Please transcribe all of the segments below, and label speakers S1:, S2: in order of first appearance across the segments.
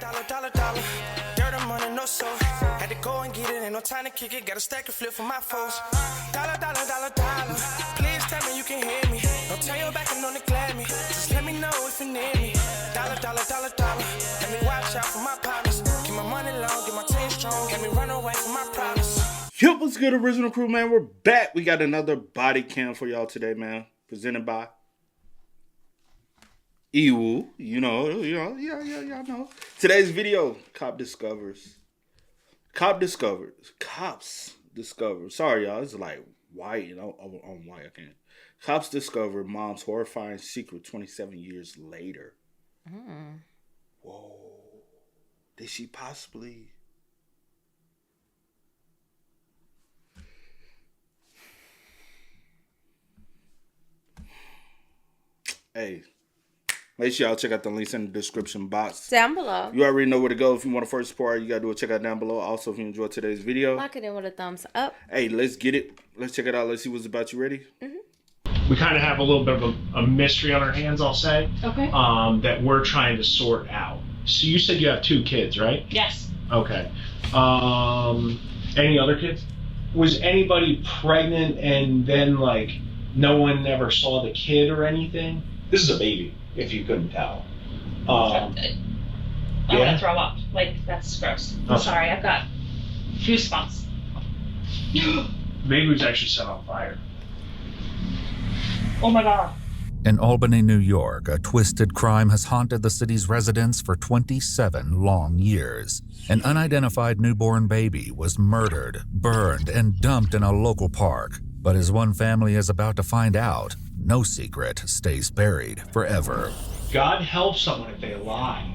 S1: Dollar. Dirt and money, no soul. Had to go and get it, ain't no time to kick it. Got a stack of flip for my foes. Dollar. Please tell me you can hear me. Don't turn your back and don't neglect me. Just let me know if you need me. Dollar. Let me watch out for my partners. Keep my money long, get my team strong. Let me run away from my problems.
S2: Yo, what's good, original crew, man? We're back. We got another body cam for y'all today, man. Presented by Ewu. Y'all know. Today's video, Cops discover. Sorry, y'all. It's like white, on white. I can't. Cops discover mom's horrifying secret 27 years later. Whoa. Did she possibly... Hey, make sure y'all check out the links in the description box.
S3: Down below.
S2: You already know where to go. If you want to first support, you got to do a check out down below. Also, if you enjoyed today's video,
S3: lock it in with a thumbs up.
S2: Hey, let's get it. Let's check it out. Let's see what's about. You ready?
S4: We kind of have a little bit of a mystery on our hands, I'll say.
S5: Okay.
S4: That we're trying to sort out. So you said you have 2 kids, right?
S5: Yes.
S4: Okay. Any other kids? Was anybody pregnant and then, like, no one ever saw the kid or anything? This is a baby, if you couldn't tell.
S5: I'm gonna throw up. Like, that's gross. I'm sorry, I've got goosebumps.
S4: Baby was actually set on fire.
S5: Oh my God.
S6: In Albany, New York, a twisted crime has haunted the city's residents for 27 long years. An unidentified newborn baby was murdered, burned, and dumped in a local park. But as one family is about to find out, no secret stays buried forever.
S4: God help someone if they lie.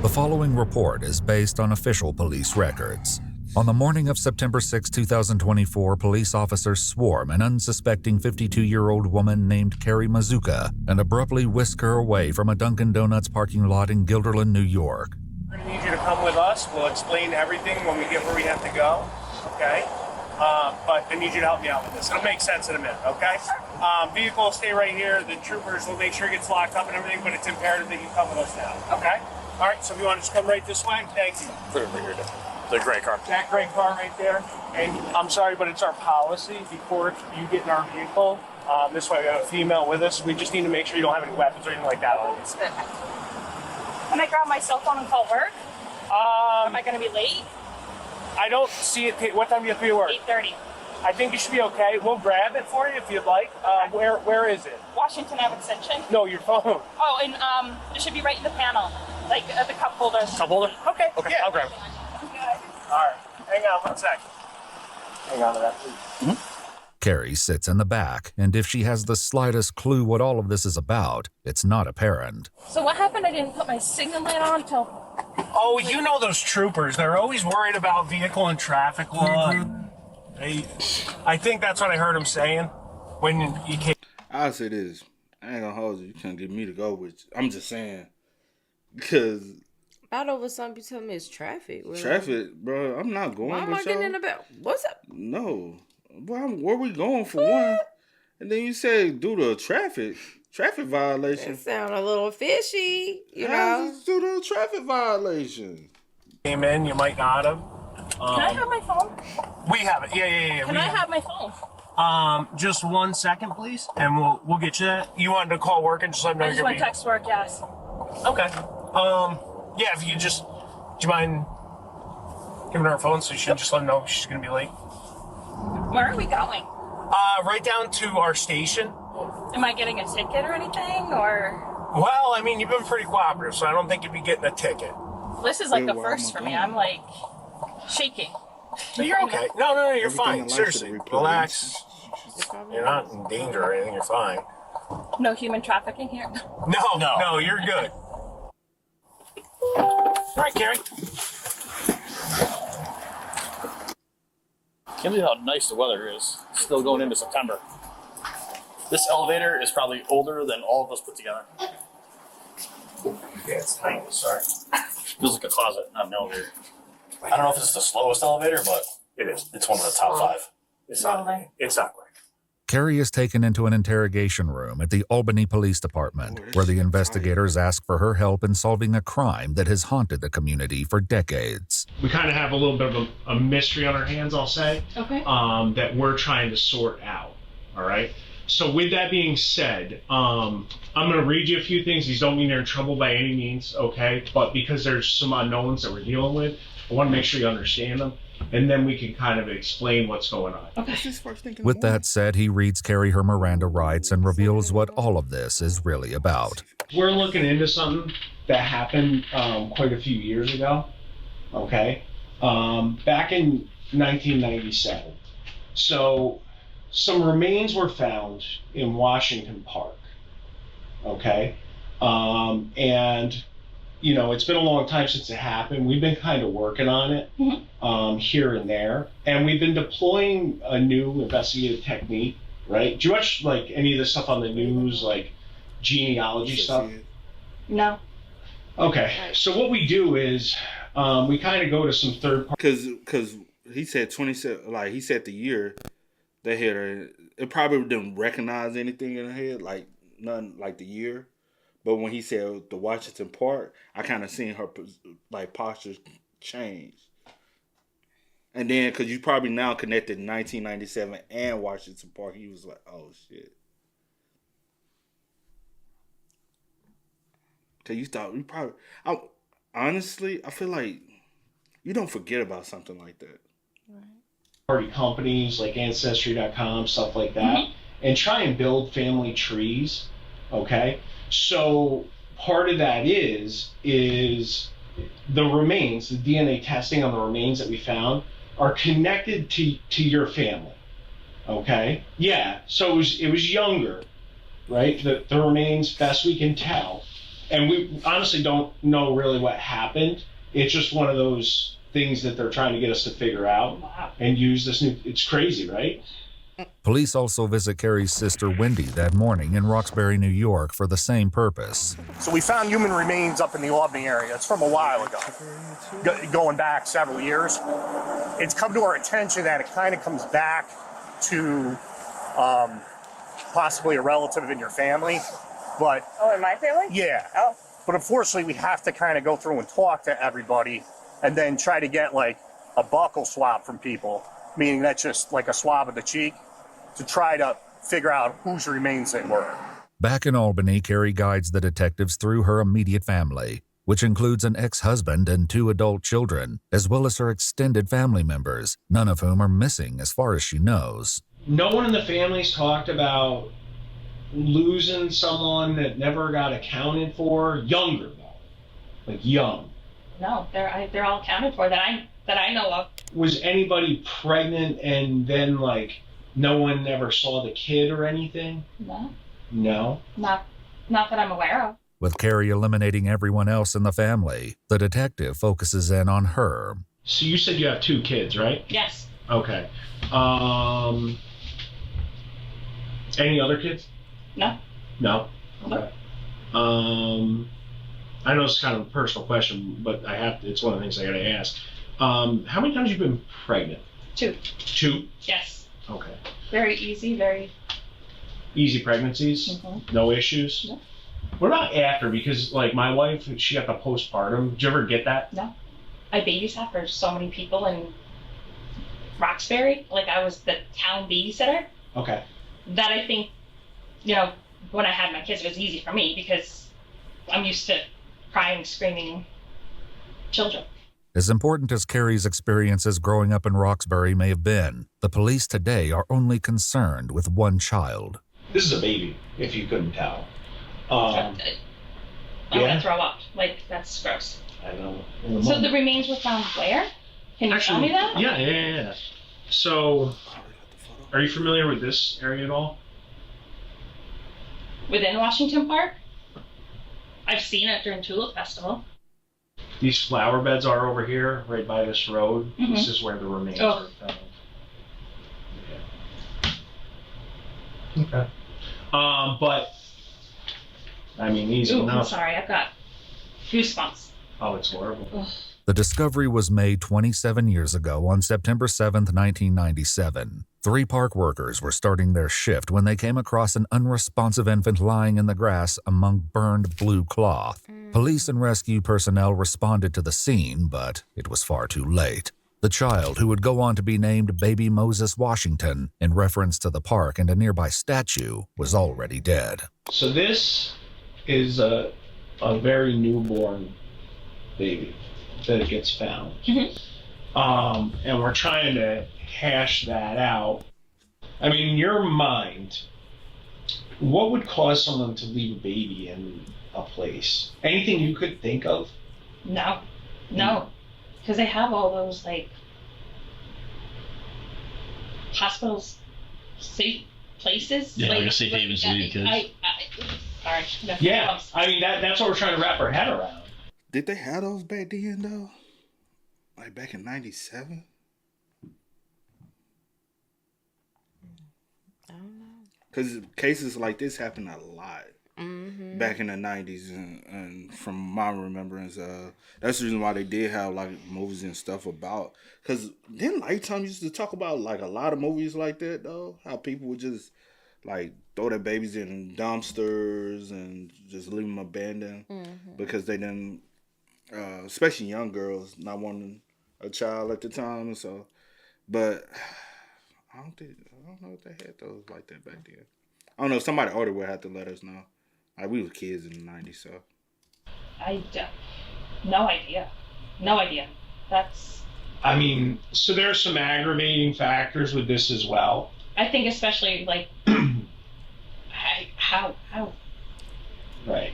S6: The following report is based on official police records. On the morning of September 6, 2024, police officers swarm an unsuspecting 52-year-old woman named Keri and abruptly whisk her away from a Dunkin' Donuts parking lot in Guilderland, New York.
S7: We're going to need you to come with us. We'll explain everything when we get where we have to go, okay? But I need you to help me out with this. It'll make sense in a minute, okay? Vehicle will stay right here. The troopers will make sure it gets locked up and everything, but it's imperative that you come with us now, okay? All right, so if you want to just come right this way, thank you.
S8: Put it over here, the gray car.
S7: That gray car right there. And I'm sorry, but it's our policy before you get in our vehicle. This way we have a female with us. We just need to make sure you don't have any weapons or anything like that on you.
S5: Can I grab my cell phone and call work? Am I gonna be late?
S7: I don't see it. What time do you have to be at work?
S5: 8:30.
S7: I think you should be okay. We'll grab it for you if you'd like. Where is it?
S5: Washington Ave Extension.
S7: No, your phone.
S5: Oh, and it should be right in the panel, like at the cup holders.
S8: Cup holder?
S7: Okay.
S8: Okay,
S7: Yeah.
S8: I'll grab it.
S7: All right. Hang on 1 second. Hang on to that, please.
S6: Keri sits in the back, and if she has the slightest clue what all of this is about, it's not apparent.
S5: So what happened? I didn't put my signal light on until...
S7: Oh, you know those troopers. They're always worried about vehicle and traffic law. I think that's what I heard him saying when you came.
S2: I'll say this. I ain't gonna hold you. You can't get me to go with you. I'm just saying. Because...
S3: About over something you tell me it's traffic.
S2: Traffic, bro. I'm not going
S3: Why am I
S2: with
S3: getting
S2: y'all.
S3: in the back? What's up?
S2: No. Where we going for one? And then you say due to traffic violation.
S3: It sound a little fishy, you
S2: How's
S3: know.
S2: this due to a traffic violation?
S7: Came in, you might not have.
S5: Can I have my phone?
S7: We have it. Yeah.
S5: Can I have my phone?
S7: Just 1 second, please, and we'll get you that. You wanted to call work and just let them know
S5: I just
S7: you're
S5: want
S7: gonna
S5: text work, yes.
S7: Okay. Yeah, if you just, do you mind giving her a phone so you should just let her know she's gonna be late?
S5: Where are we going?
S7: Right down to our station.
S5: Am I getting a ticket or anything, or?
S7: Well, I mean, you've been pretty cooperative, so I don't think you'd be getting a ticket.
S5: This is like
S2: Wait,
S5: the
S2: where am
S5: first
S2: I
S5: for me.
S2: going?
S5: I'm like shaking.
S7: You're okay. No, you're
S2: Everything in
S7: fine.
S2: life
S7: Seriously,
S2: should be
S7: relax. You're not in danger or anything. You're fine.
S5: No human trafficking here.
S7: No, you're good. All right, Keri.
S8: Can't believe how nice the weather is. Still going into September. This elevator is probably older than all of us put together.
S7: Yeah, it's tiny. Sorry.
S8: Feels like a closet, not an elevator. I don't know if it's the slowest elevator, but
S7: It is.
S8: it's one of the top 5.
S7: It's not. It's not quick.
S6: Keri is taken into an interrogation room at the Albany Police Department, where the investigators ask for her help in solving a crime that has haunted the community for decades.
S4: We kind of have a little bit of a mystery on our hands, I'll say,
S5: Okay.
S4: that we're trying to sort out. All right. So with that being said, I'm going to read you a few things. These don't mean you're in trouble by any means, okay? But because there's some unknowns that we're dealing with, I want to make sure you understand them, and then we can kind of explain what's going on.
S5: Okay.
S6: With that said, he reads Keri her Miranda rights and reveals what all of this is really about.
S4: We're looking into something that happened quite a few years ago, okay? Back in 1997. So some remains were found in Washington Park, okay? And, you know, it's been a long time since it happened. We've been kind of working on it here and there. And we've been deploying a new investigative technique, right? Do you watch, like, any of the stuff on the news, like genealogy stuff?
S5: No.
S4: Okay. So what we do is we kind of go to some third party.
S2: Because he said 27, like he said the year they had her, it probably didn't recognize anything in her head, like nothing like the year. But when he said the Washington Park, I kind of seen her like posture change. And then, because you probably now connected 1997 and Washington Park, he was like, oh shit. Because you thought, honestly, I feel like you don't forget about something like that.
S4: Party companies like Ancestry.com, stuff like that, and try and build family trees, okay? So part of that is the remains, the DNA testing on the remains that we found are connected to your family, okay? Yeah, so it was younger, right? The remains, best we can tell. And we honestly don't know really what happened. It's just one of those things that they're trying to get us to figure out and use this new, it's crazy, right?
S6: Police also visit Keri's sister Wendy that morning in Roxbury, New York for the same purpose.
S7: So we found human remains up in the Albany area. It's from a while ago, going back several years. It's come to our attention that it kind of comes back to possibly a relative in your family. But
S9: Oh, in my family?
S7: yeah.
S9: Oh.
S7: But unfortunately, we have to kind of go through and talk to everybody and then try to get like a buccal swab from people, meaning that's just like a swab of the cheek, to try to figure out whose remains they were.
S6: Back in Albany, Keri guides the detectives through her immediate family, which includes an ex-husband and 2 adult children, as well as her extended family members, none of whom are missing as far as she knows.
S4: No one in the family's talked about losing someone that never got accounted for. Younger though, like young.
S5: No, they're all accounted for that I know of.
S4: Was anybody pregnant and then like no one ever saw the kid or anything?
S5: No,
S4: No.
S5: not that I'm aware of.
S6: With Keri eliminating everyone else in the family, the detective focuses in on her.
S4: So you said you have 2 kids, right?
S5: Yes.
S4: Okay. Any other kids?
S5: No.
S4: No. Okay. I know it's kind of a personal question, but it's one of the things I gotta ask. How many times have you been pregnant?
S5: 2.
S4: 2?
S5: Yes.
S4: Okay.
S5: Very easy. Very.
S4: Easy pregnancies? No issues?
S5: No.
S4: What about after? Because like my wife, she got the postpartum. Did you ever get that?
S5: No. I babysat for so many people in Roxbury. Like I was the town babysitter.
S4: Okay.
S5: That I think, you know, when I had my kids, it was easy for me because I'm used to crying, screaming children.
S6: As important as Keri's experiences growing up in Roxbury may have been, the police today are only concerned with one child.
S4: This is a baby, if you couldn't tell.
S5: I'm
S4: yeah.
S5: gonna throw up. Like that's gross.
S4: I know.
S5: So the remains were found where? Can you tell me that?
S4: Yeah. So, are you familiar with this area at all?
S5: Within Washington Park? I've seen it during Tulip Festival.
S4: These flower beds are over here, right by this road. This is where the remains are found. Yeah. Okay. But I mean, easy
S5: Ooh,
S4: enough.
S5: I'm sorry, I've got goosebumps.
S4: Oh, it's horrible.
S6: The discovery was made 27 years ago on September 7th, 1997. 3 park workers were starting their shift when they came across an unresponsive infant lying in the grass among burned blue cloth. Police and rescue personnel responded to the scene, but it was far too late. The child, who would go on to be named Baby Moses Washington in reference to the park and a nearby statue, was already dead.
S4: So this is a very newborn baby that it gets found. And we're trying to hash that out. I mean, in your mind, what would cause someone to leave a baby in a place? Anything you could think of?
S5: No. Because they have all those, like, hospitals, safe places.
S8: Yeah, like a safe haven to leave kids.
S5: Sorry.
S4: Yeah, I mean, that's what we're trying to wrap our head around.
S2: Did they have those back then, though? Like back in 97?
S3: I don't know.
S2: Because cases like this happen a lot back in the 90s. And from my remembrance, that's the reason why they did have like movies and stuff about. Because then Lifetime used to talk about like a lot of movies like that, though. How people would just like throw their babies in dumpsters and just leave them abandoned because they didn't, especially young girls, not wanting a child at the time. So, but I don't know if they had those like that back then. I don't know. Somebody older would have to let us know. Like, we were kids in the 90s, so.
S5: No idea. No idea. That's...
S4: I mean, so there's some aggravating factors with this as well.
S5: I think especially, like, how?
S4: Right.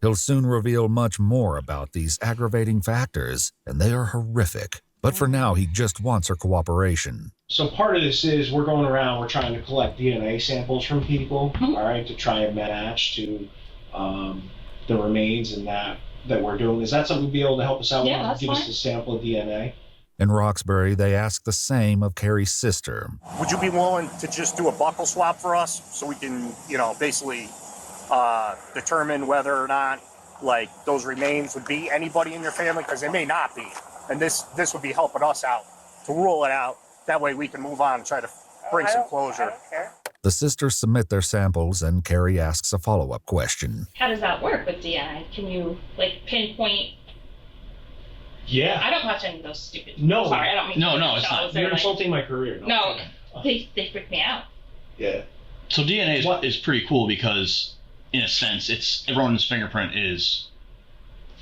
S6: He'll soon reveal much more about these aggravating factors, and they are horrific. But for now, he just wants her cooperation.
S4: So part of this is we're going around, we're trying to collect DNA samples from people, all right, to try and match to the remains and that we're doing. Is that something you'd be able to help us out with?
S5: That's
S4: Give
S5: fine.
S4: us a sample of DNA?
S6: In Roxbury, they ask the same of Keri's sister.
S7: Would you be willing to just do a buckle swap for us so we can, basically determine whether or not, like, those remains would be anybody in your family? Because they may not be. And this would be helping us out to rule it out. That way we can move on and try to bring some closure.
S6: The sisters submit their samples, and Keri asks a follow-up question.
S5: How does that work with DNA? Can you, like, pinpoint?
S4: Yeah.
S5: I don't watch any of those stupid.
S4: No.
S5: Sorry, I don't mean.
S8: No,
S5: to
S8: it's not.
S4: You're
S5: like,
S4: insulting my career.
S5: No, they freak me out.
S4: Yeah.
S8: So DNA is pretty cool because, in a sense, everyone's fingerprint is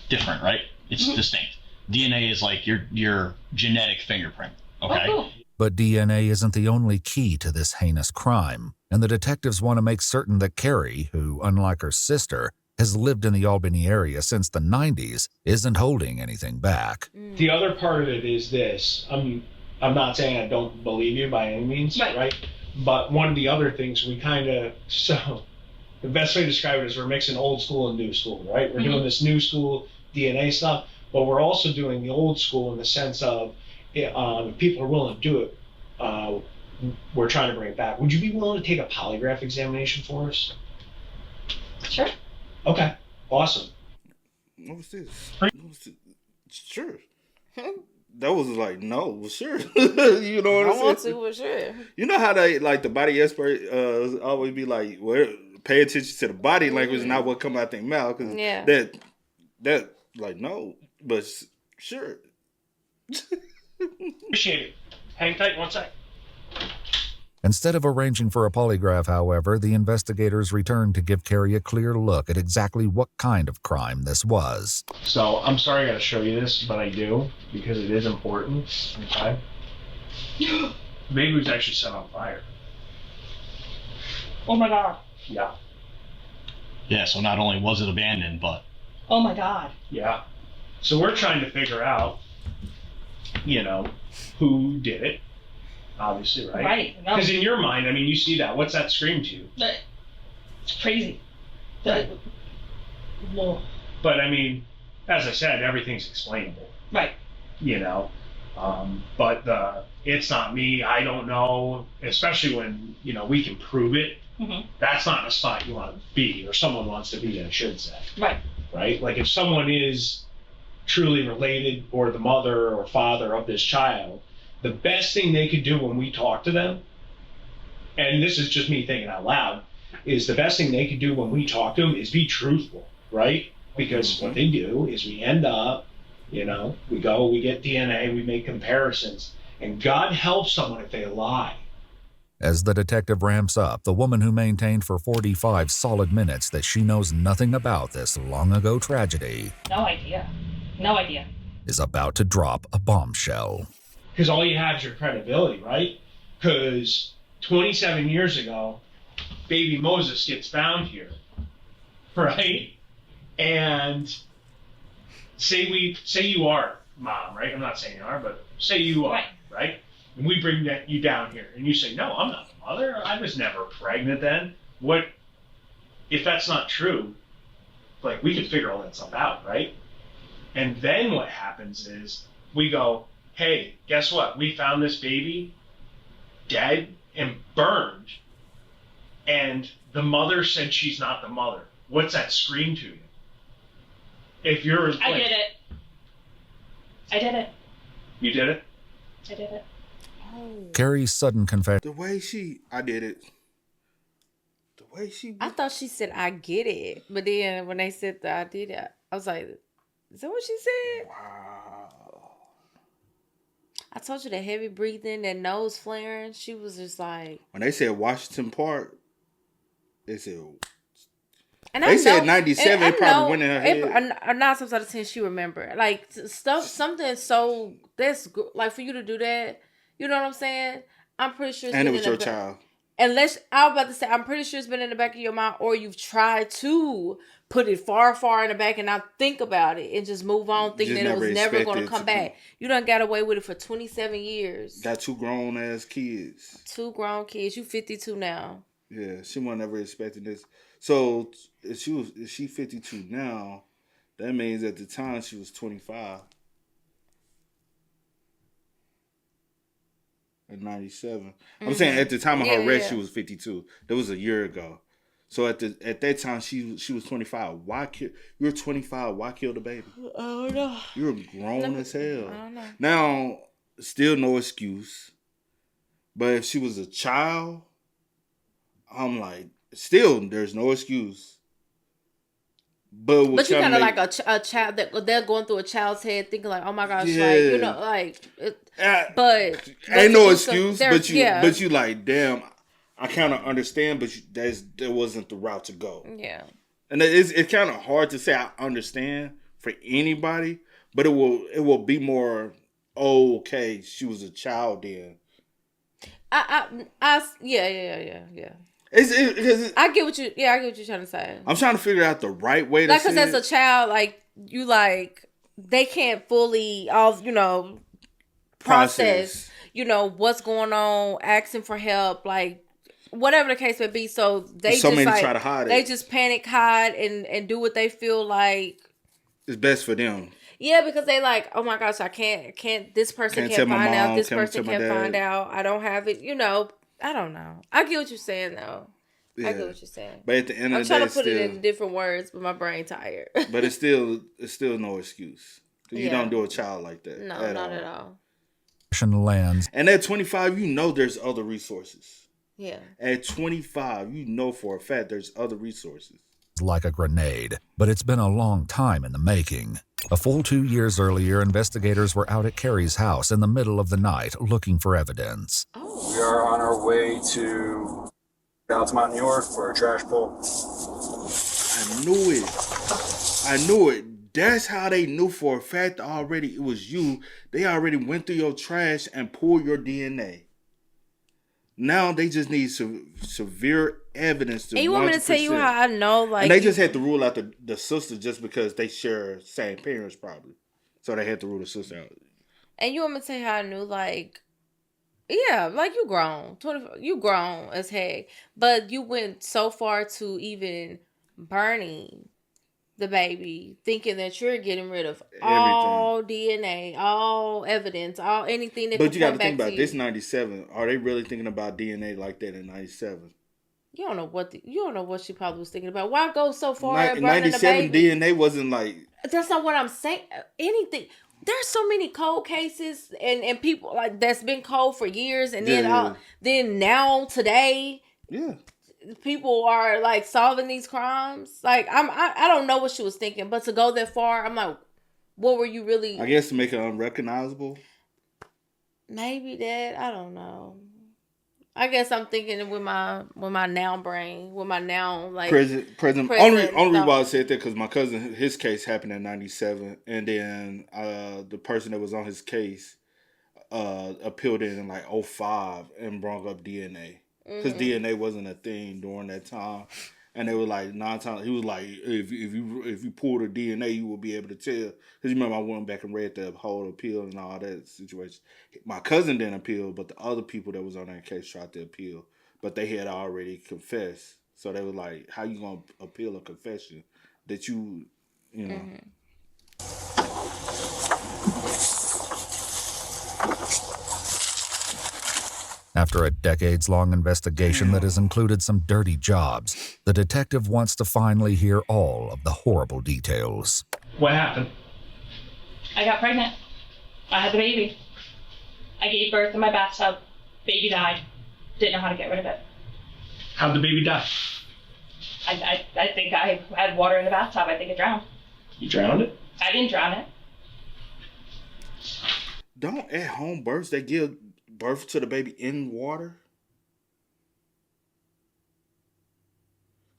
S8: different, right? It's distinct. DNA is like your genetic fingerprint. Okay.
S5: Oh, cool.
S6: But DNA isn't the only key to this heinous crime, and the detectives want to make certain that Keri, who, unlike her sister, has lived in the Albany area since the 90s, isn't holding anything back.
S4: The other part of it is this. I'm not saying I don't believe you by any means, right? But one of the other things so the best way to describe it is we're mixing old school and new school, right? We're doing this new school DNA stuff, but we're also doing the old school in the sense of if people are willing to do it, we're trying to bring it back. Would you be willing to take a polygraph examination for us?
S5: Sure.
S4: Okay, awesome.
S2: What was this? Sure. That was like, no, well, sure. You know what I'm saying?
S3: I want to, for sure.
S2: You know how they, like, the body expert always be like, well, pay attention to the body language, not what come out their mouth. Cause that, like, no, but sure.
S4: Appreciate it. Hang tight one sec.
S6: Instead of arranging for a polygraph, however, the investigators returned to give Keri a clear look at exactly what kind of crime this was.
S4: So I'm sorry I gotta show you this, but I do, because it is important. Okay. The baby was actually set on fire.
S5: Oh my god.
S4: Yeah.
S8: Yeah. So not only was it abandoned, but
S5: Oh my god.
S4: Yeah. So we're trying to figure out, who did it. Obviously, right?
S5: Right. No.
S4: Because in your mind, I mean, you see that. What's that scream to you?
S5: It's crazy.
S4: Right.
S5: No.
S4: But I mean, as I said, everything's explainable.
S5: Right.
S4: But it's not me. I don't know. Especially when we can prove it.
S5: Mm-hmm.
S4: That's not a spot you want to be, or someone wants to be, I should say.
S5: Right.
S4: Right. Like if someone is truly related or the mother or father of this child, the best thing they could do when we talk to them, and this is just me thinking out loud, is the best thing they could do when we talk to them is be truthful, right? Because what they do is we end up, we go, we get DNA, we make comparisons, and God helps someone if they lie.
S6: As the detective ramps up, the woman who maintained for 45 solid minutes that she knows nothing about this long-ago tragedy
S5: No idea. No idea.
S6: is about to drop a bombshell.
S4: Because all you have is your credibility, right? Because 27 years ago, baby Moses gets found here, right? And say you are mom, right? I'm not saying you are, but say you are, right? And we bring you down here, and you say, no, I'm not the mother. I was never pregnant then. What if that's not true? Like, we could figure all that stuff out, right? And then what happens is we go, hey, guess what? We found this baby dead and burned, and the mother said she's not the mother. What's that scream to you? If you're
S5: I did it. I did it.
S4: You did it?
S5: I did it.
S6: Keri's sudden confession
S2: I did it.
S3: I thought she said, I get it. But then when they said that I did it, I was like, is that what she said?
S2: Wow.
S3: I told you the heavy breathing, that nose flaring. She was just like.
S2: When they said Washington Park, they said.
S3: And
S2: they said 97. It probably went in her head.
S3: Or 9 times out of 10, she remember. Like something so that's like for you to do that. You know what I'm saying? I'm pretty sure.
S2: And it was your child.
S3: Unless I was about to say, I'm pretty sure it's been in the back of your mind, or you've tried to put it far, far in the back and not think about it and just move on, thinking that it was never going to come back. You done got away with it for 27 years.
S2: Got 2 grown ass kids.
S3: 2 grown kids. You 52 now.
S2: Yeah, she wasn't ever expecting this. So if she 52 now, that means at the time she was 25. At 97. I'm saying at the time of her arrest, she was 52. That was a year ago. So at that time, she was 25. You're 25. Why kill the baby?
S3: I don't know.
S2: You're grown as hell.
S3: I don't know.
S2: Now, still no excuse. But if she was a child, I'm like, still, there's no excuse. But you
S3: kind of like a child that they're going through a child's head, thinking like, "Oh my gosh, but
S2: ain't no excuse." But you like, damn, I kind of understand, but that wasn't the route to go.
S3: Yeah,
S2: and it's kind of hard to say I understand for anybody, but it will be more. Oh, okay, she was a child then.
S3: Yeah.
S2: I
S3: get what you're trying to say.
S2: I'm trying to figure out the right way to say it.
S3: Because as a child, they can't fully process, what's going on, asking for help, like whatever the case may be. So they
S2: try to hide it.
S3: They just panic, hide, and do what they feel like
S2: is best for them.
S3: Yeah, because they like, oh my gosh, I can't. This person can't find out. This person can't find out. I don't have it. I don't know. I get what you're saying, though. Yeah. I get what you're saying.
S2: But at the end of the day,
S3: I'm trying to put it in different words, but my brain tired.
S2: But it's still no excuse. You don't do a child like that.
S3: No, not at all.
S6: Lands.
S2: And at 25, there's other resources.
S3: Yeah.
S2: At 25, for a fact there's other resources.
S6: Like a grenade, but it's been a long time in the making. A full 2 years earlier, investigators were out at Keri's house in the middle of the night looking for evidence.
S3: Oh.
S9: We are on our way to Altamont, New York for a trash pull.
S2: I knew it. That's how they knew for a fact already it was you. They already went through your trash and pulled your DNA. Now they just need severe evidence to.
S3: And you want me to tell you how I know?
S2: And they just had to rule out the sister just because they share same parents, probably. So they had to rule the sister out.
S3: And you want me to tell you how I knew? You grown, you grown as heck, but you went so far to even burning the baby, thinking that you're getting rid of all DNA, all evidence, all anything that.
S2: But you got to think about this. 97. Are they really thinking about DNA like that in 97?
S3: You don't know what she probably was thinking about. Why go so far?
S2: 97 DNA wasn't like
S3: That's not what I'm saying. Anything. There's so many cold cases and people like that's been cold for years, and then now today, people are like solving these crimes. Like I don't know what she was thinking, but to go that far, I'm like, what were you really?
S2: I guess to make it unrecognizable.
S3: Maybe that. I don't know. I guess I'm thinking with my now brain, with my now like
S2: present. Only reason why I said that because my cousin, his case happened in '97, and then the person that was on his case appealed it in like 2005 and brought up DNA because DNA wasn't a thing during that time, and they were like 9 times. He was like, if you pull the DNA, you will be able to tell. Because you remember I went back and read the whole appeal and all that situation. My cousin didn't appeal, but the other people that was on that case tried to appeal, but they had already confessed. So they were like, "How you gonna appeal a confession that you know?"
S6: After a decades-long investigation that has included some dirty jobs, the detective wants to finally hear all of the horrible details.
S4: What happened?
S5: I got pregnant. I had the baby. I gave birth in my bathtub. Baby died. Didn't know how to get rid of it.
S4: How'd the baby die?
S5: I think I had water in the bathtub. I think it drowned.
S4: You drowned it?
S5: I didn't drown it.
S2: Don't at home births they give birth to the baby in water?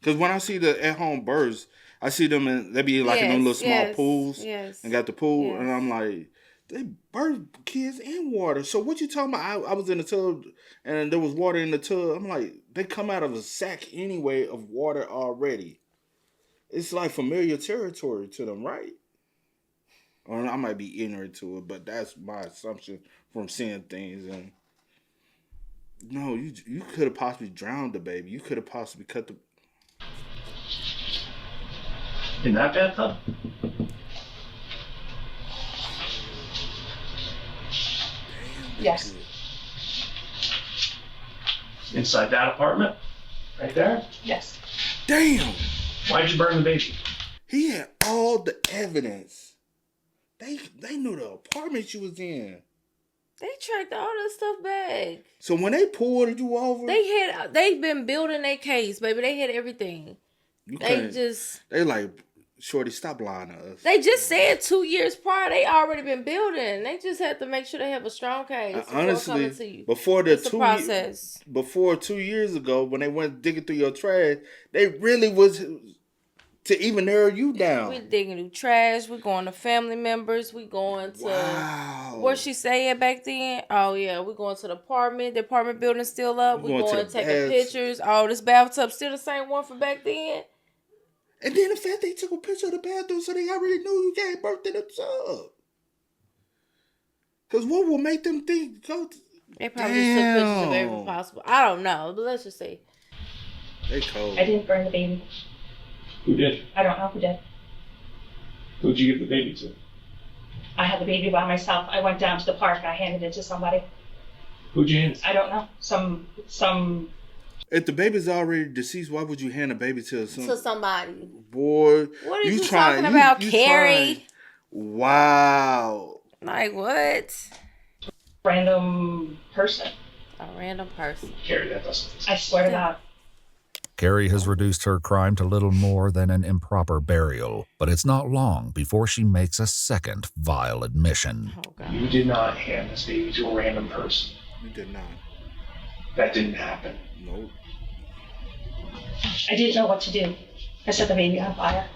S2: Because when I see the at home births, I see them in they be like in them little small pools and got the pool, and I'm like, they birth kids in water. So what you talking about? I was in the tub and there was water in the tub. I'm like, they come out of a sack anyway of water already. It's like familiar territory to them, right? Or I might be ignorant to it, but that's my assumption from seeing things. And no, you could have possibly drowned the baby. You could have possibly cut the...
S4: In that bathtub?
S5: Yes.
S4: Inside that apartment? Right there?
S5: Yes.
S2: Damn!
S4: Why'd you burn the baby?
S2: He had all the evidence. They knew the apartment you was in.
S3: They tracked all that stuff back.
S2: So when they pulled you over,
S3: they've been building their case, baby. They had everything. They
S2: like, shorty, stop lying to us.
S3: They just said 2 years prior they already been building. They just had to make sure they have a strong case.
S2: Honestly, before before 2 years ago, when they went digging through your trash, they really was to even narrow you down.
S3: We digging through trash. We going to family members. We going to what she saying back then. Oh yeah, we going to the apartment. The apartment building's still up. We going to taking pictures. Oh, this bathtub still the same one from back then.
S2: And then the fact they took a picture of the bathroom, so they already knew you gave birth in the tub. Because what will make them think?
S3: They probably just took pictures of everything possible. I don't know, but let's just say.
S2: They cold.
S5: I didn't burn the baby.
S4: Who did?
S5: I don't know who did.
S4: Who'd you give the baby to?
S5: I had the baby by myself. I went down to the park. I handed it to somebody.
S4: Who'd you hand it to?
S5: I don't know. Some.
S2: If the baby's already deceased, why would you hand a baby to
S3: somebody?
S2: Boy,
S3: what are you talking about, Keri?
S2: Wow.
S3: Like what?
S5: Random person.
S3: A random person.
S4: Keri, that doesn't.
S5: I swear to God.
S6: Keri has reduced her crime to little more than an improper burial, but it's not long before she makes a second vile admission.
S3: Oh, God.
S4: You did not hand this baby to a random person.
S2: You did not.
S4: That didn't happen.
S2: Nope.
S5: I didn't know what to do. I set the baby on fire.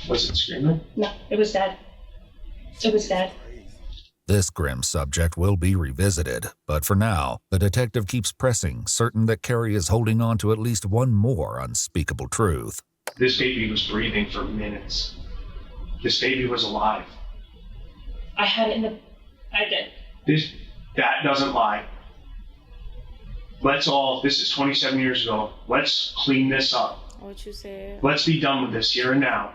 S4: Was it screaming?
S5: No, it was dead. It was dead.
S6: This grim subject will be revisited, but for now, the detective keeps pressing, certain that Keri is holding on to at least one more unspeakable truth.
S4: This baby was breathing for minutes. This baby was alive.
S5: I had it in the... I did.
S4: That doesn't lie. This is 27 years ago. Let's clean this up.
S3: What you said.
S4: Let's be done with this here and now.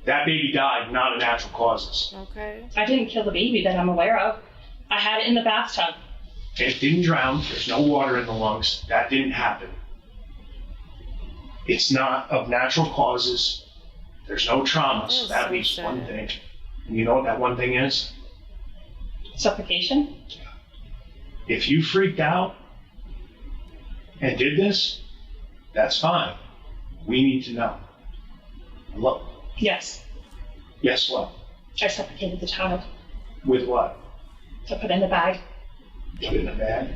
S4: That baby died, not of natural causes.
S3: Okay.
S5: I didn't kill the baby that I'm aware of. I had it in the bathtub.
S4: It didn't drown. There's no water in the lungs. That didn't happen. It's not of natural causes. There's no trauma, so that leaves one thing. And you know what that one thing is?
S5: Suffocation?
S4: If you freaked out and did this, that's fine. We need to know. Look.
S5: Yes.
S4: Guess what?
S5: I suffocated the child.
S4: With what?
S5: To put in the bag.
S4: Put in the bag?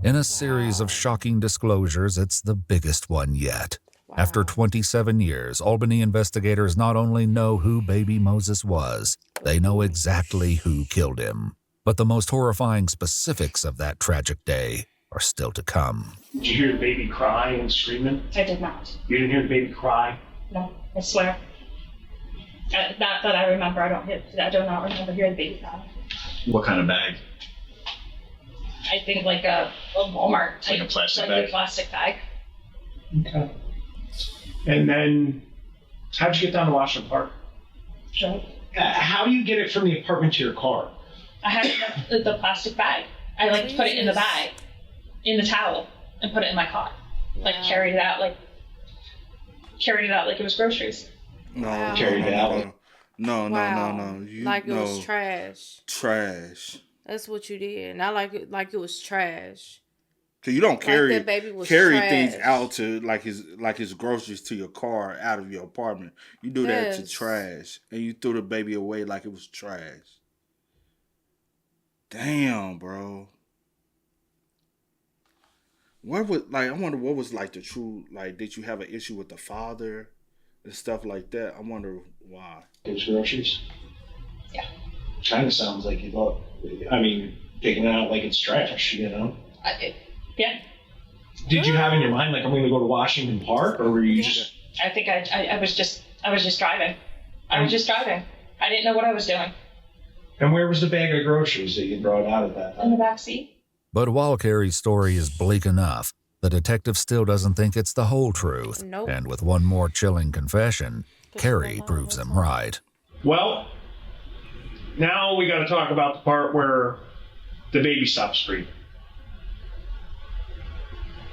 S6: In a series of shocking disclosures, it's the biggest one yet. After 27 years, Albany investigators not only know who baby Moses was, they know exactly who killed him. But the most horrifying specifics of that tragic day are still to come.
S4: Did you hear the baby cry and screaming?
S5: I did not.
S4: You didn't hear the baby cry?
S5: No, I swear. Not that I remember. I do not remember hearing the baby cry.
S8: What kind of bag?
S5: I think like a Walmart type.
S8: Like a plastic
S5: like
S8: bag?
S5: a plastic bag.
S4: Okay. And then, how'd you get down to Washington Park?
S5: So
S4: How do you get it from the apartment to your car?
S5: I had the plastic bag. I like put it in the bag, in the towel, and put it in my car. Like carried it out like it was groceries.
S2: No,
S4: Carried it out.
S2: No.
S3: It was trash.
S2: Trash.
S3: That's what you did. Not like it was trash.
S2: Cause you don't carry
S3: that baby was
S2: carry
S3: trash.
S2: things out to like his groceries to your car out of your apartment. You do that to trash, and you threw the baby away like it was trash. Damn, bro. I wonder what was like the true, like, did you have an issue with the father and stuff like that? I wonder why.
S4: His groceries?
S5: Yeah.
S4: Kind of sounds like you thought, taking it out like it's trash, you know?
S5: Yeah.
S4: Did you have in your mind, like, I'm going to go to Washington Park, or were you just...
S5: I think I was just driving. I was just driving. I didn't know what I was doing.
S4: And where was the bag of groceries that you brought out at that time?
S5: In the back seat.
S6: But while Keri's story is bleak enough, the detective still doesn't think it's the whole truth.
S3: Nope.
S6: And with one more chilling confession, Keri proves him right.
S4: Well, now we got to talk about the part where the baby stops breathing.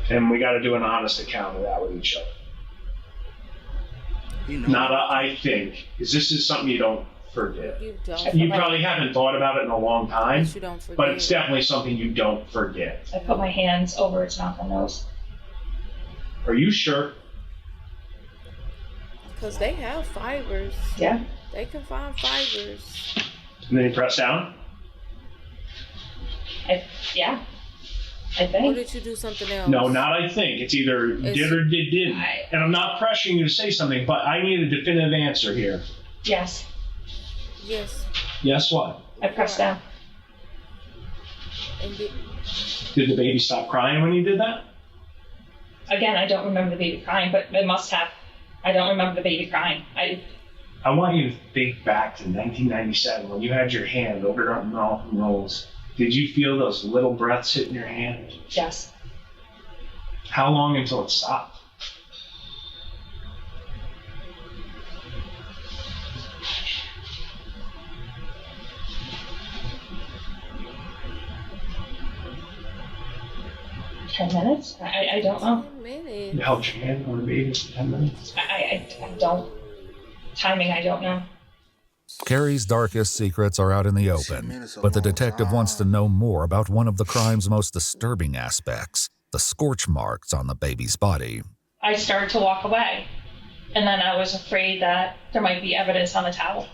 S4: And we got to do an honest account of that with each other. Not a I think, because this is something you don't forget. You probably haven't thought about it in a long time,
S3: you don't forget.
S4: but it's definitely something you don't forget.
S5: I put my hands over its mouth and nose.
S4: Are you sure?
S3: Because they have fibers.
S5: Yeah.
S3: They can find fibers.
S4: And then you press down?
S5: Yeah. I
S3: Or
S5: think.
S3: did you do something else?
S4: No, not I think. It's either did or didn't. And I'm not pressuring you to say something, but I need a definitive answer here.
S5: Yes.
S3: Yes.
S4: Yes, what?
S5: I pressed down.
S3: And
S4: Did the baby stop crying when you did that?
S5: Again, I don't remember the baby crying, but it must have. I don't remember the baby crying.
S4: I want you to think back to 1997 when you had your hand over your mouth and nose. Did you feel those little breaths hitting your hand?
S5: Yes.
S4: How long until it stopped?
S5: $10 minutes? I don't know.
S3: 10 minutes.
S4: You held your hand on the baby for 10 minutes?
S5: I don't. Timing, I don't know.
S6: Keri's darkest secrets are out in the open, but the detective wants to know more about one of the crime's most disturbing aspects, the scorch marks on the baby's body.
S5: I started to walk away, and then I was afraid that there might be evidence on the towel.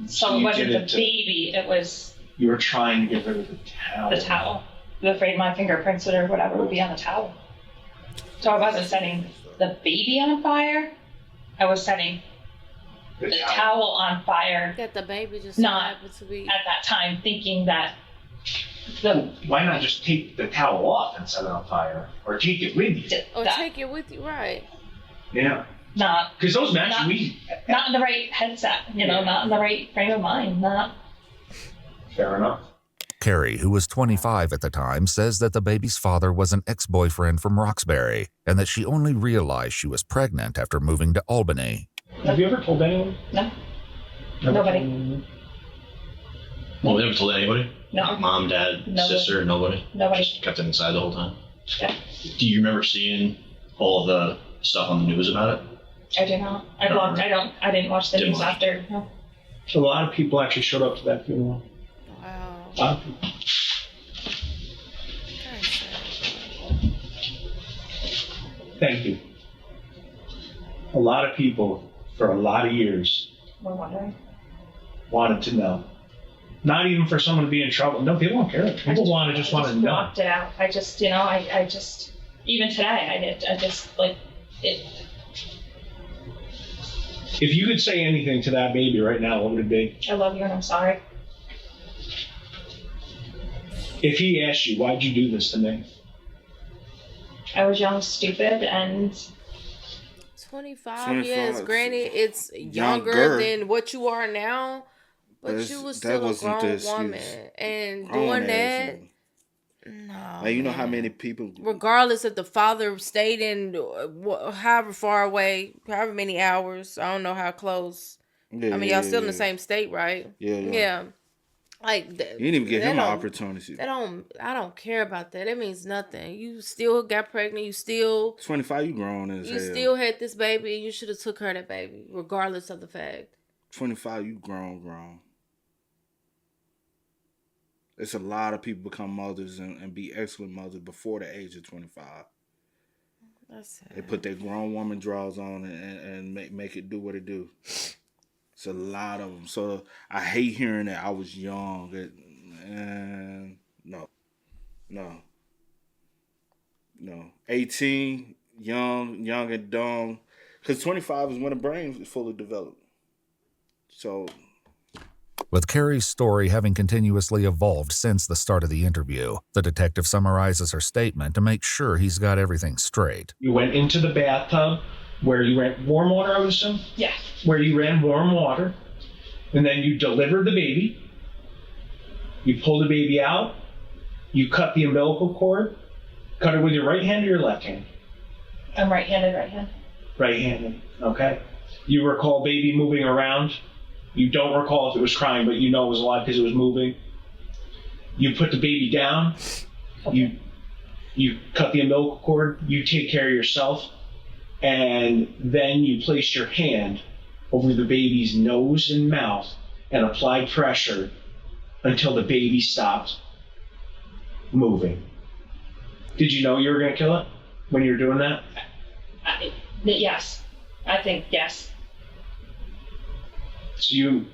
S5: So it wasn't the baby, it was
S4: You were trying to get rid of the towel.
S5: the towel. I was afraid my fingerprints or whatever would be on the towel. So I wasn't setting the baby on fire, I was setting the towel on fire
S3: That the baby just
S5: Not
S3: happened to be.
S5: at that time, thinking that
S4: Why not just take the towel off and set it on fire? Or take it with you?
S3: Or
S5: that-
S3: take it with you, right?
S4: Yeah.
S5: not
S4: Because those matches,
S5: not in the right headset, not in the right frame of mind, not.
S4: Fair enough.
S6: Keri, who was 25 at the time, says that the baby's father was an ex-boyfriend from Roxbury and that she only realized she was pregnant after moving to Albany.
S4: Have you ever told anyone?
S5: No.
S4: Never
S5: Nobody.
S4: told anyone?
S8: Well, we haven't told anybody?
S5: No.
S8: Mom, dad,
S5: Nobody.
S8: sister, nobody?
S5: Nobody.
S8: Just kept it inside the whole time?
S5: Yeah.
S8: Do you remember seeing all of the stuff on the news about it?
S5: I do not. I blocked. I didn't watch the news after. No.
S4: So a lot of people actually showed up to that funeral.
S3: Wow.
S4: A lot of people. Thank you. A lot of people for a lot of years
S5: We're wondering.
S4: wanted to know. Not even for someone to be in trouble. No, people don't care. People want to know.
S5: Blocked it out. I just, I just, even today, I just, like, it.
S4: If you could say anything to that baby right now, what would it be?
S5: I love you and I'm sorry.
S4: If he asked you, why'd you do this to me?
S5: I was young, stupid, and
S3: 25 years. Granted, it's younger than what you are now, but you was still a grown woman. And doing that, no.
S2: Like, you know how many people...
S3: Regardless if the father stayed in however far away, however many hours, I don't know how close.
S2: Yeah,
S3: I mean, y'all still in the same state, right?
S2: Yeah.
S3: Like,
S2: you didn't even give him an opportunity.
S3: I don't care about that. It means nothing. You still got pregnant. You still
S2: 25. You grown as hell.
S3: You still had this baby, and you should have took her that baby, regardless of the fact.
S2: 25. You grown. It's a lot of people become mothers and be excellent mothers before the age of 25.
S3: That's sad.
S2: They put their grown woman drawers on and make it do what it do. It's a lot of them. So I hate hearing that I was young. No. 18, young and dumb. Because 25 is when the brain is fully developed. So...
S6: With Keri's story having continuously evolved since the start of the interview, the detective summarizes her statement to make sure he's got everything straight.
S4: You went into the bathtub where you ran warm water, I would assume?
S5: Yeah.
S4: Where you ran warm water, and then you delivered the baby. You pulled the baby out. You cut the umbilical cord. Cut it with your right hand or your left hand?
S5: I'm right-handed, right hand.
S4: Right-handed, okay. You recall baby moving around. You don't recall if it was crying, but you know it was alive because it was moving. You put the baby down. You cut the umbilical cord. You take care of yourself. And then you placed your hand over the baby's nose and mouth and applied pressure until the baby stopped moving. Did you know you were going to kill it when you were doing that?
S5: Yes. I think yes.
S4: So you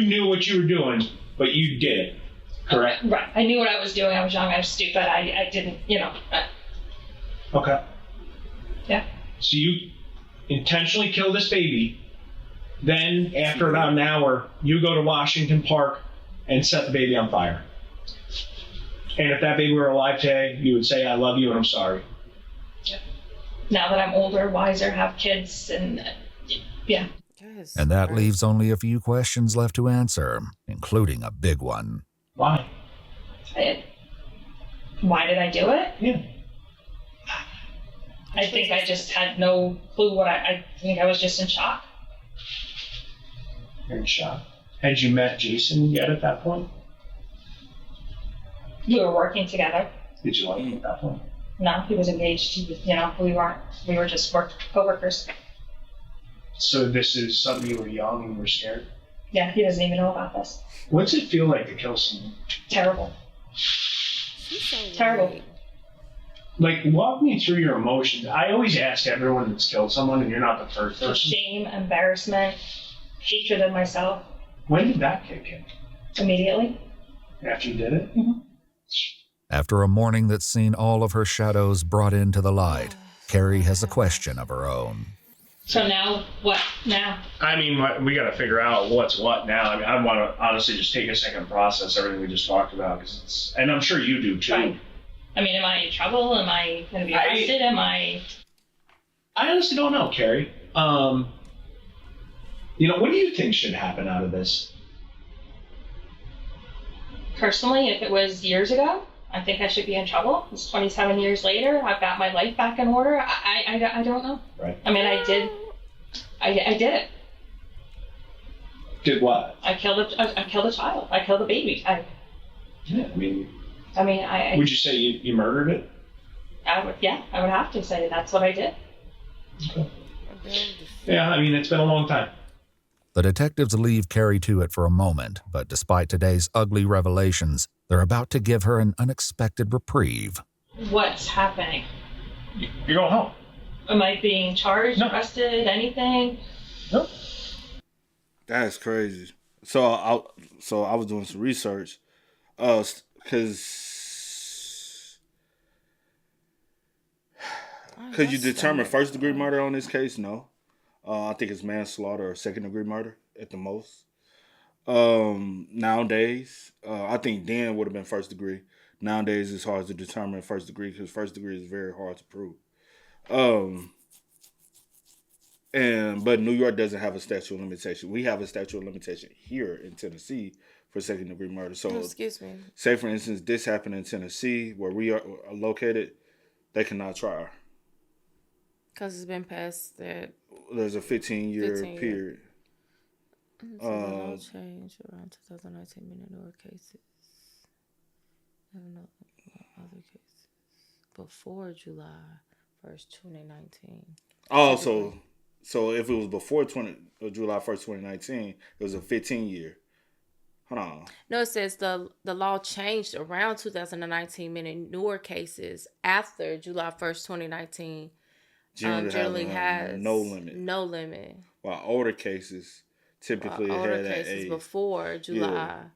S4: knew what you were doing, but you did it, correct?
S5: Right. I knew what I was doing. I was young. I was stupid. I didn't,
S4: Okay.
S5: Yeah.
S4: So you intentionally kill this baby. Then, after about an hour, you go to Washington Park and set the baby on fire. And if that baby were alive today, you would say, I love you and I'm sorry.
S5: Yeah. Now that I'm older, wiser, have kids, and yeah.
S6: And that leaves only a few questions left to answer, including a big one.
S4: Why?
S5: Why did I do it?
S4: Yeah.
S5: I think I just had no clue what I think I was just in shock.
S4: You're in shock. Had you met Jason yet at that point?
S5: We were working together.
S4: Did you like him at that point?
S5: No, he was engaged. He was, we were just co-workers.
S4: So this is something you were young and were scared?
S5: Yeah, he doesn't even know about this.
S4: What's it feel like to kill someone?
S5: Terrible. Terrible.
S4: Like, walk me through your emotions. I always ask everyone that's killed someone, and you're not the first person.
S5: Shame, embarrassment, hatred of myself.
S4: When did that kick in?
S5: Immediately.
S4: After you did it?
S5: Mm-hmm.
S6: After a morning that's seen all of her shadows brought into the light, Keri has a question of her own.
S5: So now, what now?
S4: I mean, we got to figure out what's what now. I mean, I want to honestly just take a second to process everything we just talked about, and I'm sure you do too.
S5: Right. I mean, am I in trouble? Am I going to be arrested? I
S4: honestly don't know, Keri. What do you think should happen out of this?
S5: Personally, if it was years ago, I think I should be in trouble. It's 27 years later. I've got my life back in order. I don't know.
S4: Right.
S5: I mean, I did it.
S4: Did what?
S5: I killed a child. I killed a baby.
S4: Would you say you murdered it?
S5: I would have to say that's what I did.
S4: Okay. Yeah, I mean, it's been a long time.
S6: The detectives leave Keri to it for a moment, but despite today's ugly revelations, they're about to give her an unexpected reprieve.
S5: What's happening?
S4: You're going home.
S5: Am I being charged, arrested, anything?
S4: Nope.
S2: That's crazy. So I was doing some research, because could you determine first degree murder on this case? No. I think it's manslaughter or second degree murder at the most. Nowadays, I think then would have been first degree. Nowadays, it's hard to determine first degree because first degree is very hard to prove. But New York doesn't have a statute of limitation. We have a statute of limitation here in Tennessee for second degree murder. So,
S3: excuse me.
S2: Say for instance, this happened in Tennessee where we are located. They cannot try her.
S3: Because it's been past that.
S2: There's a 15-year period.
S3: So the law changed around 2019, many newer cases. I don't know other cases before July 1st, 2019.
S2: Oh, so if it was before July 1st, 2019, it was a 15-year. Hold on.
S3: No, it says the law changed around 2019, many newer cases after July 1st, 2019. Generally has
S2: no limit.
S3: No limit.
S2: While older cases typically
S3: older
S2: had
S3: cases
S2: a
S3: before July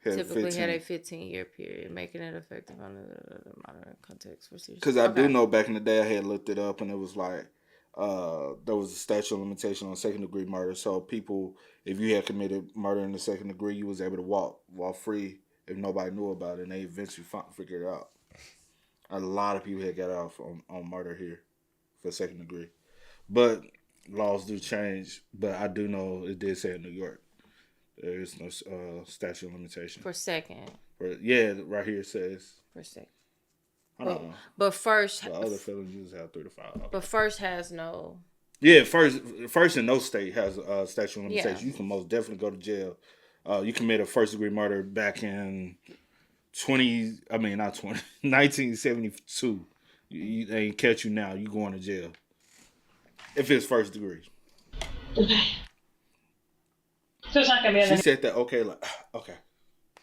S3: typically
S2: 15.
S3: had a 15-year period, making it effective under the modern context procedures.
S2: Because I do know back in the day I had looked it up and it was like there was a statute of limitation on second degree murder. So people, if you had committed murder in the second degree, you was able to walk free if nobody knew about it, and they eventually figured it out. A lot of people had got off on murder here for second degree. But laws do change. But I do know it did say in New York there is no statute of limitation.
S3: For second.
S2: Right here it says.
S3: For second.
S2: I don't know.
S3: But first.
S2: The other felons usually have 3 to 5. Okay.
S3: But first has no.
S2: Yeah, first in no state has a statute of limitation. Yeah. You can most definitely go to jail. You commit a first degree murder back in 1972. They ain't catch you now. You going to jail. If it's first degree.
S5: Okay. So it's not gonna be.
S2: She said that. Okay, okay.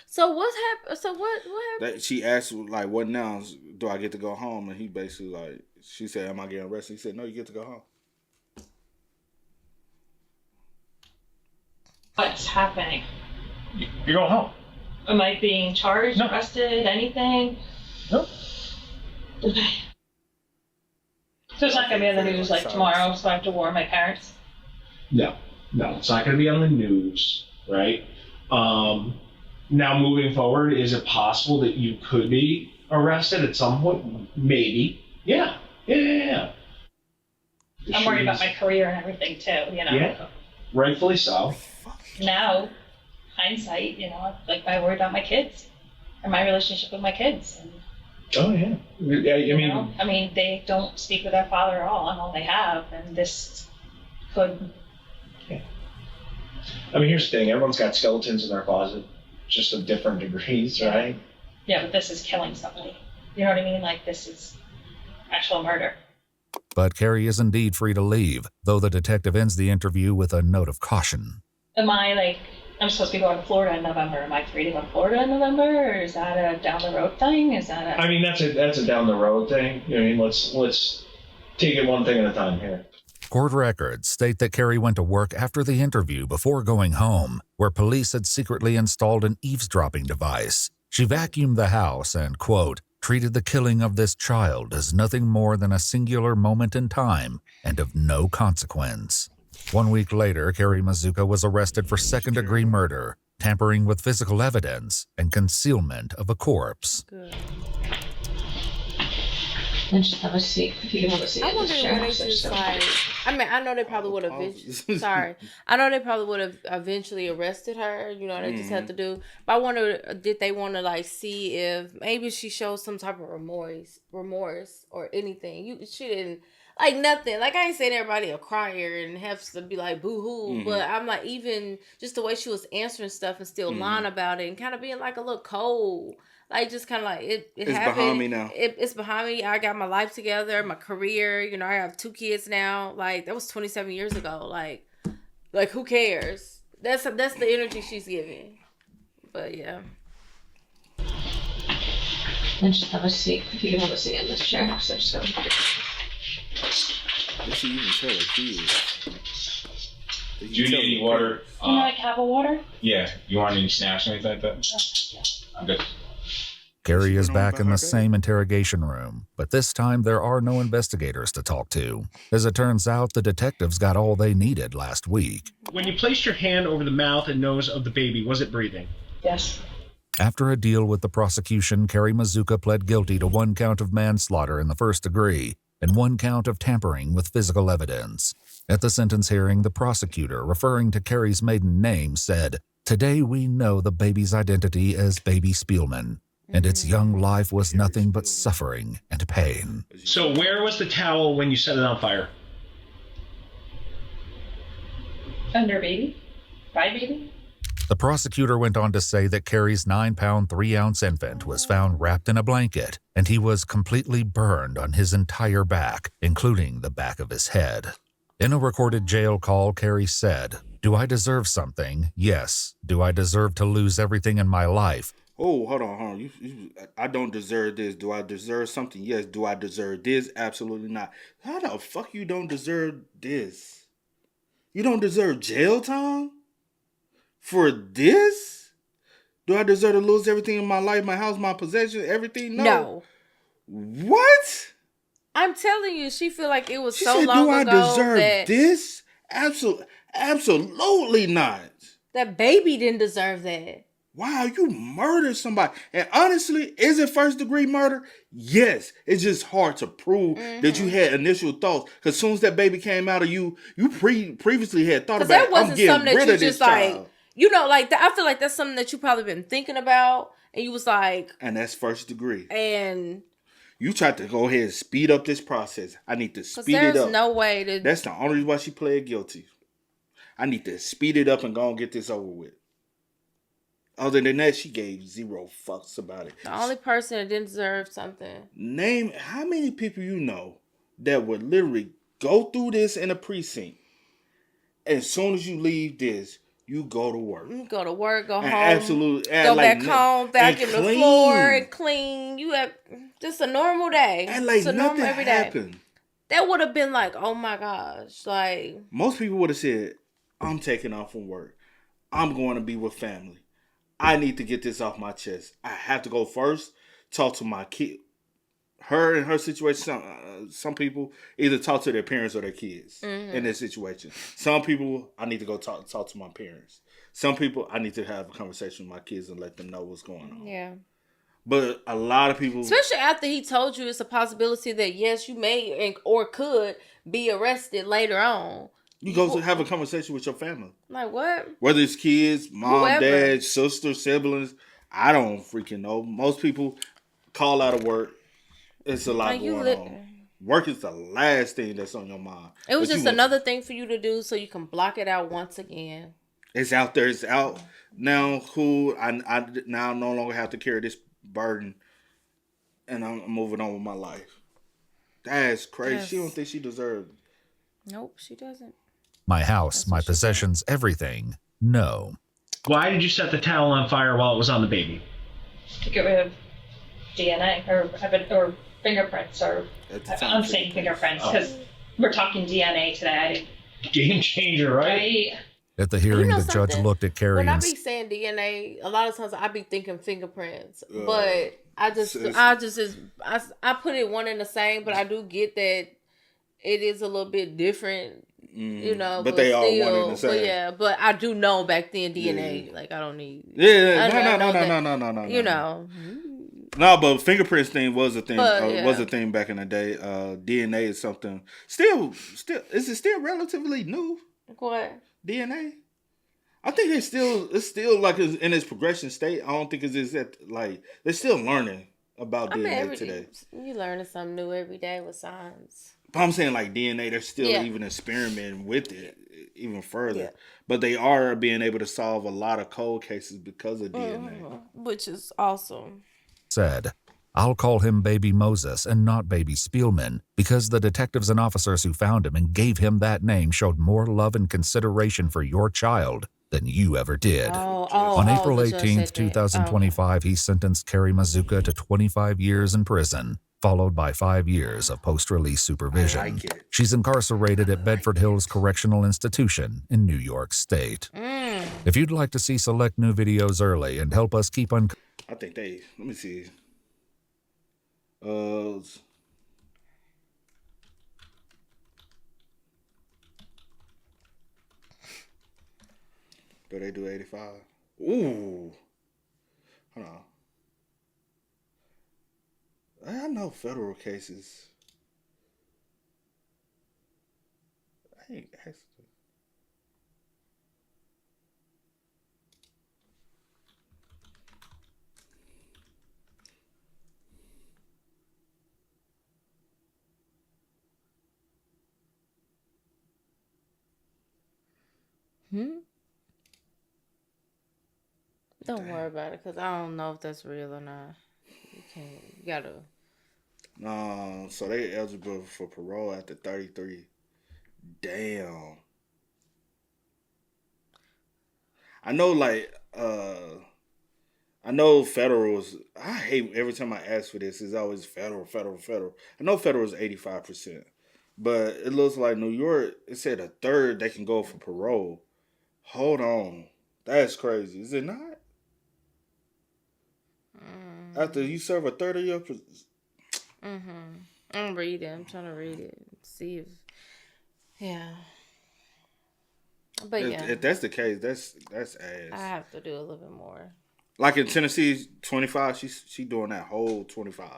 S3: So what's happened? So what happened?
S2: She asked like, "What now? Do I get to go home?" And he basically like, she said, "Am I getting arrested?" He said, "No, you get to go home."
S5: What's happening?
S4: You're going home.
S5: Am I being charged, arrested, anything?
S4: Nope.
S5: Okay. So it's not going to be on the news like tomorrow, so I have to warn my parents?
S4: No, it's not going to be on the news, right? Now, moving forward, is it possible that you could be arrested at some point? Maybe. Yeah.
S5: I'm worried about my career and everything, too, you know?
S4: Yeah, rightfully so.
S5: Now, hindsight, like I worry about my kids and my relationship with my kids. And,
S4: oh, yeah. I
S5: mean, they don't speak with their father at all. I'm all they have, and this could...
S4: Yeah. I mean, here's the thing. Everyone's got skeletons in their closet, just of different degrees, right?
S5: Yeah, but this is killing somebody. You know what I mean? Like, this is actual murder.
S6: But Keri is indeed free to leave, though the detective ends the interview with a note of caution.
S5: Am I, I'm supposed to be going to Florida in November. Am I free to go to Florida in November, or is that a down-the-road thing? Is that a...
S4: I mean, that's a down-the-road thing. I mean, let's take it one thing at a time here.
S6: Court records state that Keri went to work after the interview before going home, where police had secretly installed an eavesdropping device. She vacuumed the house and, quote, treated the killing of this child as nothing more than a singular moment in time and of no consequence. 1 week later, Keri Mazuka was arrested for second-degree murder, tampering with physical evidence, and concealment of a corpse.
S3: Good.
S5: And just have a seat. If you want to see
S3: I
S5: it,
S3: wonder what they just like. I mean, I know they probably would have. I know they probably would have eventually arrested her. You know, they just had to do. But I wonder, did they want to see if maybe she shows some type of remorse or anything? She didn't. Nothing. I ain't saying everybody a crier and have to be like boo-hoo, but I'm even just the way she was answering stuff and still lying about it and kind of being a little cold. Like, just kind of like, it
S2: It's
S3: happened.
S2: behind me now.
S3: It's behind me. I got my life together, my career. You know, I have 2 kids now. Like, that was 27 years ago. Like who cares? That's the energy she's giving. But, yeah.
S5: And just have a seat. If you can have a seat in this chair. So just go.
S2: Did she even tell her kids?
S9: Do you need any water?
S5: Do you like have a water?
S9: Yeah. You want any snacks or anything like that? I'm good.
S6: Keri is back in the same interrogation room, but this time there are no investigators to talk to. As it turns out, the detectives got all they needed last week.
S4: When you placed your hand over the mouth and nose of the baby, was it breathing?
S5: Yes.
S6: After a deal with the prosecution, Keri Mazuka pled guilty to 1 count of manslaughter in the first degree and 1 count of tampering with physical evidence. At the sentence hearing, the prosecutor, referring to Keri's maiden name, said, "Today we know the baby's identity as Baby Spielman, and its young life was nothing but suffering and pain."
S4: So where was the towel when you set it on fire?
S5: Under baby? By baby?
S6: The prosecutor went on to say that Keri's 9-pound, 3-ounce infant was found wrapped in a blanket, and he was completely burned on his entire back, including the back of his head. In a recorded jail call, Keri said, "Do I deserve something? Yes. Do I deserve to lose everything in my life?
S2: Oh, hold on. I don't deserve this. Do I deserve something? Yes. Do I deserve this? Absolutely not. How the fuck you don't deserve this? You don't deserve jail time? For this? Do I deserve to lose everything in my life, my house, my possession, everything? No. What?
S3: I'm telling you, she feel like it was
S2: She
S3: so
S2: said,
S3: long
S2: do I
S3: ago
S2: deserve
S3: that
S2: this? Absolutely not.
S3: that baby didn't deserve that.
S2: Wow, you murdered somebody. And honestly, is it first degree murder? Yes. It's just hard to prove that you had initial thoughts. Because as soon as that baby came out of you, you previously had thought about
S3: that
S2: it.
S3: wasn't
S2: I'm getting
S3: something
S2: rid
S3: that
S2: of
S3: you
S2: this
S3: just like,
S2: child.
S3: you know, like I feel like that's something that you probably been thinking about, and you was like,
S2: And that's first degree.
S3: and
S2: You tried to go ahead and speed up this process. I need to speed it
S3: there's
S2: up.
S3: no way to.
S2: That's the only reason why she pled guilty. I need to speed it up and go and get this over with. Other than that, she gave 0 fucks about it.
S3: The only person that didn't deserve something.
S2: Name how many people you know that would literally go through this in a precinct. As soon as you leave this, you go to work.
S3: You go to work, go
S2: And
S3: home,
S2: absolutely,
S3: go
S2: like,
S3: back home, vacuum the
S2: clean.
S3: floor, and clean. You have just a normal day.
S2: And like
S3: it's a
S2: nothing
S3: normal everyday.
S2: happened.
S3: That would have been like, oh my gosh, like
S2: Most people would have said, "I'm taking off from work. I'm going to be with family. I need to get this off my chest. I have to go first, talk to my kid." Her and her situation, some people either talk to their parents or their kids in this situation. Some people, I need to go talk to my parents. Some people, I need to have a conversation with my kids and let them know what's going on.
S3: yeah.
S2: But a lot of people,
S3: Especially after he told you it's a possibility that yes, you may or could be arrested later on.
S2: you go to have a conversation with your family.
S3: Like what?
S2: Whether it's kids, mom,
S3: Whoever.
S2: dad, sister, siblings, I don't freaking know. Most people call out of work. It's a lot
S3: Like, you
S2: going on. Work is the last thing that's on your mind.
S3: It was
S2: But
S3: just
S2: you-
S3: another thing for you to do so you can block it out once again.
S2: It's out there. It's out now. Cool. I now no longer have to carry this burden, and I'm moving on with my life. That's crazy.
S3: Yes.
S2: She don't think she deserved it.
S3: Nope, she doesn't.
S6: My house, my possessions, everything. No.
S4: Why did you set the towel on fire while it was on the baby?
S5: To get rid of DNA or fingerprints or
S2: At the time,
S5: I'm saying fingerprints because we're talking DNA today.
S4: Game changer, right?
S5: Right?
S6: At the hearing,
S3: You know
S6: the judge
S3: something?
S6: looked at Keri
S3: When I
S6: and
S3: be saying DNA, a lot of times I be thinking fingerprints,
S2: Uh,
S3: but I put it one in the same. But I do get that it is a little bit different, you know.
S2: But they all one
S3: still,
S2: and the same.
S3: But yeah, but I do know back then DNA. Like I don't need.
S2: Yeah,
S3: I know that,
S2: no.
S3: You know,
S2: No, but fingerprints thing was a thing.
S3: But, yeah.
S2: Was a thing back in the day. DNA is something still. Is it still relatively new?
S3: what?
S2: DNA. I think it's still like in its progression state. I don't think it's at like they're still learning about DNA today.
S3: You learning something new every day with science.
S2: But I'm saying like DNA, they're still
S3: Yeah.
S2: even experimenting with it even further.
S3: Yeah.
S2: But they are being able to solve a lot of cold cases because of DNA.
S3: Which is awesome.
S6: said, "I'll call him Baby Moses and not Baby Spielman because the detectives and officers who found him and gave him that name showed more love and consideration for your child than you ever did." On April
S3: the judge
S6: 18th,
S3: said that.
S6: 2025, he sentenced Keri Mazuka to 25 years in prison, followed by 5 years of post-release supervision.
S2: I like it.
S6: She's incarcerated at Bedford Hills Correctional Institution in New York State. If you'd like to see select new videos early and help us keep on...
S2: I think they, let me see. Do they do 85? Ooh. Hold on. I know federal cases. I ain't asked.
S3: Don't worry about it, because I don't know if that's real or not. You gotta.
S2: So they eligible for parole after 33. Damn. I know, like, I know federals. I hate every time I ask for this. It's always federal. I know federal is 85%, but it looks like New York. It said a third they can go for parole. Hold on, that's crazy. Is it not? After you serve a third of your.
S3: I'm reading. I'm trying to read it. See if. Yeah. But
S2: If that's the case, that's ass.
S3: I have to do a little bit more.
S2: Like in Tennessee, 25. She doing that whole 25.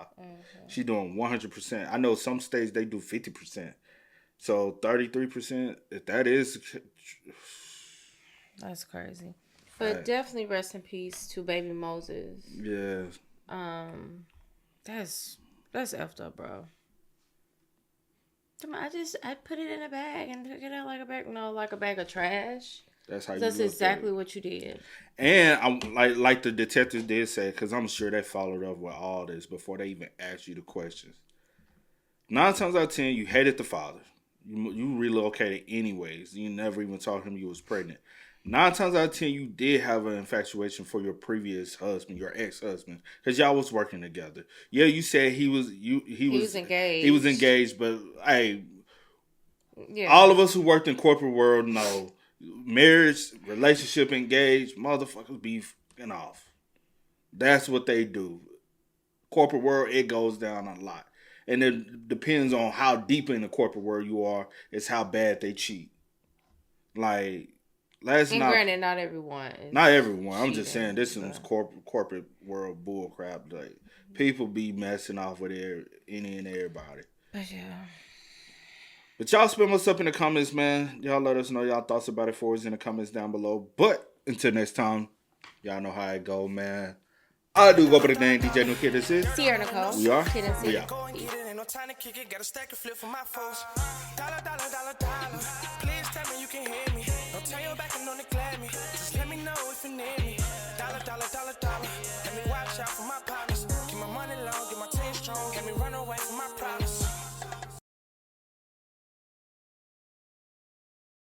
S2: She doing 100%. I know some states they do 50%. So 33%. If that is.
S3: That's crazy. But definitely rest in peace to Baby Moses.
S2: Yeah.
S3: That's effed up, bro. I put it in a bag and took it out like a bag of trash.
S2: That's
S3: exactly what you did.
S2: And I'm like the detectives did say, because I'm sure they followed up with all this before they even asked you the questions. 9 times out of 10, you hated the father. You relocated anyways. You never even told him you was pregnant. 9 times out of 10, you did have an infatuation for your previous husband, your ex-husband, because y'all was working together. Yeah, you said he was engaged. He was engaged, but hey, all of us who worked in corporate world know marriage, relationship, engaged, motherfuckers be fucking off. That's what they do. Corporate world, it goes down a lot, and it depends on how deep in the corporate world you are. It's how bad they cheat. Like.
S3: Granted, not everyone.
S2: Not everyone. I'm just saying this is corporate world bull crap. Like people be messing off with any and everybody.
S3: But yeah.
S2: But y'all spend what's up in the comments, man. Y'all let us know y'all thoughts about it for us in the comments down below. But until next time, y'all know how it go, man. I do go by the name DJ New Kid. This is
S3: Sierra Nicole.
S2: We are.
S3: Kid and C.
S2: We are.
S1: Go and get it, ain't no time to kick it. Got a stack of flip for my foes. Dollar. Please tell me you can hear me. Don't turn your back and don't neglect me. Just let me know if you need me. Dollar. Let me watch out for my partners. Keep my money long, get my team strong. Let me run away from my problems.